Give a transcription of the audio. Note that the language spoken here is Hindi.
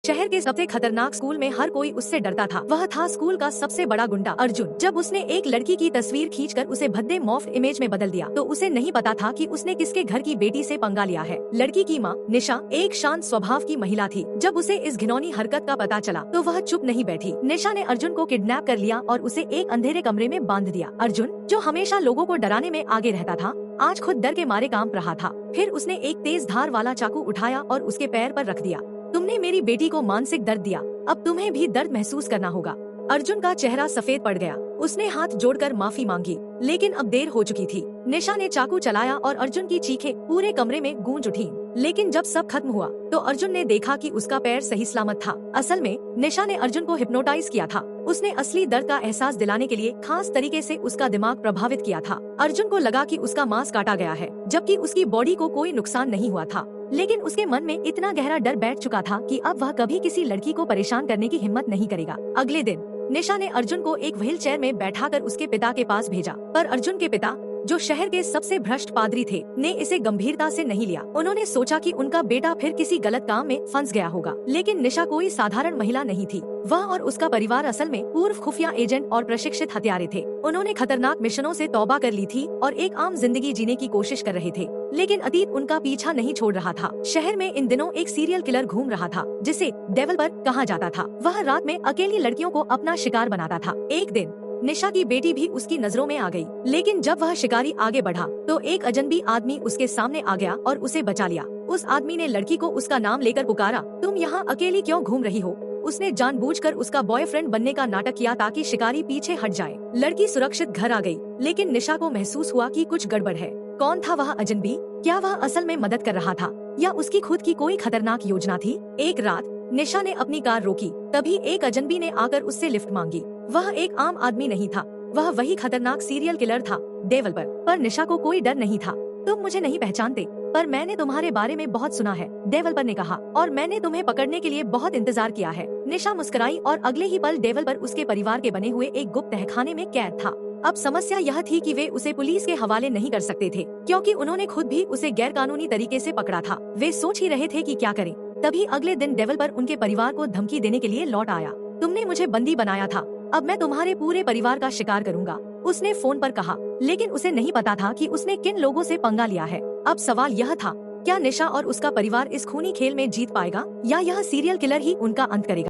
शहर के सबसे खतरनाक स्कूल में हर कोई उससे डरता था। वह था स्कूल का सबसे बड़ा गुंडा अर्जुन। जब उसने एक लड़की की तस्वीर खींचकर उसे भद्दे मॉर्फ इमेज में बदल दिया तो उसे नहीं पता था कि उसने किसके घर की बेटी से पंगा लिया है। लड़की की माँ निशा एक शांत स्वभाव की महिला थी। जब उसे इस घिनौनी हरकत का पता चला तो वह चुप नहीं बैठी। निशा ने अर्जुन को किडनैप कर लिया और उसे एक अंधेरे कमरे में बांध दिया। अर्जुन, जो हमेशा लोगों को डराने में आगे रहता था, आज खुद डर के मारे कांप रहा था। फिर उसने एक तेज धार वाला चाकू उठाया और उसके पैर पर रख दिया। तुमने मेरी बेटी को मानसिक दर्द दिया, अब तुम्हें भी दर्द महसूस करना होगा। अर्जुन का चेहरा सफेद पड़ गया। उसने हाथ जोड़कर माफी मांगी, लेकिन अब देर हो चुकी थी। निशा ने चाकू चलाया और अर्जुन की चीखें पूरे कमरे में गूंज उठी। लेकिन जब सब खत्म हुआ तो अर्जुन ने देखा कि उसका पैर सही सलामत था। असल में निशा ने अर्जुन को हिप्नोटाइज किया था। उसने असली दर्द का एहसास दिलाने के लिए खास तरीके से उसका दिमाग प्रभावित किया था। अर्जुन को लगा कि उसका मांस काटा गया है, जबकि उसकी बॉडी को कोई नुकसान नहीं हुआ था। लेकिन उसके मन में इतना गहरा डर बैठ चुका था कि अब वह कभी किसी लड़की को परेशान करने की हिम्मत नहीं करेगा। अगले दिन निशा ने अर्जुन को एक व्हील चेयर में बैठाकर उसके पिता के पास भेजा, पर अर्जुन के पिता, जो शहर के सबसे भ्रष्ट पादरी थे, ने इसे गंभीरता से नहीं लिया। उन्होंने सोचा कि उनका बेटा फिर किसी गलत काम में फंस गया होगा। लेकिन निशा कोई साधारण महिला नहीं थी। वह और उसका परिवार असल में पूर्व खुफिया एजेंट और प्रशिक्षित हत्यारे थे। उन्होंने खतरनाक मिशनों से तौबा कर ली थी और एक आम जिंदगी जीने की कोशिश कर रहे थे। लेकिन अतीत उनका पीछा नहीं छोड़ रहा था। शहर में इन दिनों एक सीरियल किलर घूम रहा था, जिसे डेवलपर कहा जाता था। वह रात में अकेली लड़कियों को अपना शिकार बनाता था। एक दिन निशा की बेटी भी उसकी नजरों में आ गई। लेकिन जब वह शिकारी आगे बढ़ा तो एक अजनबी आदमी उसके सामने आ गया और उसे बचा लिया। उस आदमी ने लड़की को उसका नाम लेकर पुकारा, तुम यहाँ अकेली क्यों घूम रही हो? उसने जानबूझकर उसका बॉयफ्रेंड बनने का नाटक किया ताकि शिकारी पीछे हट जाए। लड़की सुरक्षित घर आ गई, लेकिन निशा को महसूस हुआ कि कुछ गड़बड़ है। कौन था वह अजनबी? क्या वह असल में मदद कर रहा था या उसकी खुद की कोई खतरनाक योजना थी? एक रात निशा ने अपनी कार रोकी, तभी एक अजनबी ने आकर उससे लिफ्ट मांगी। वह एक आम आदमी नहीं था, वह वही खतरनाक सीरियल किलर था, डेवलपर। पर निशा को कोई डर नहीं था। तुम मुझे नहीं पहचानते, पर मैंने तुम्हारे बारे में बहुत सुना है, डेवलपर ने कहा, और मैंने तुम्हें पकड़ने के लिए बहुत इंतजार किया है। निशा मुस्कुराई और अगले ही पल डेवलपर उसके परिवार के बने हुए एक गुप्त तहखाने में कैद था। अब समस्या यह थी कि वे उसे पुलिस के हवाले नहीं कर सकते थे, क्योंकि उन्होंने खुद भी उसे गैरकानूनी तरीके से पकड़ा था। वे सोच ही रहे थे कि क्या करें। तभी अगले दिन डेवलपर उनके परिवार को धमकी देने के लिए लौट आया। तुमने मुझे बंदी बनाया था, अब मैं तुम्हारे पूरे परिवार का शिकार करूंगा, उसने फोन पर कहा। लेकिन उसे नहीं पता था कि उसने किन लोगों से पंगा लिया है। अब सवाल यह था, क्या निशा और उसका परिवार इस खूनी खेल में जीत पाएगा या यह सीरियल किलर ही उनका अंत करेगा?